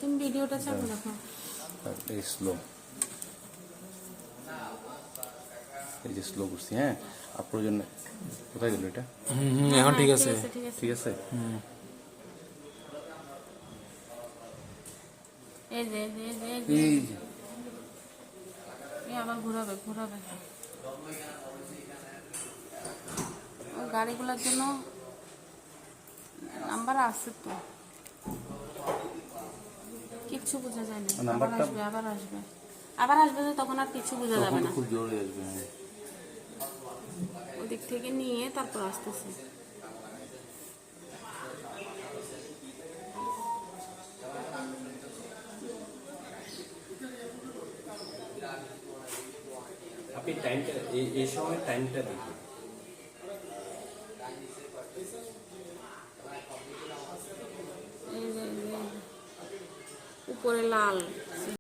তুমি ভিডিওটা চালু রাখো। এই স্লো, এই যে স্লো করছি। হ্যাঁ, আর প্রয়োজন নেই। কোথায় গেল এটা? এখন ঠিক আছে। ঠিক আছে। এই যে আবার ঘোরাবে গাড়িগুলোর জন্য নাম্বার আছে তো, কিচ্ছু বোঝা যায় না। আবার আসবে তো, তখন আর কিছু বোঝা যাবে না। খুব জোরে আসবে। ওদিক থেকে নিয়ে তারপর আসতেছে। আপনি টাইমটা এই সময় টাইমটা দেখুন। উপরে লাল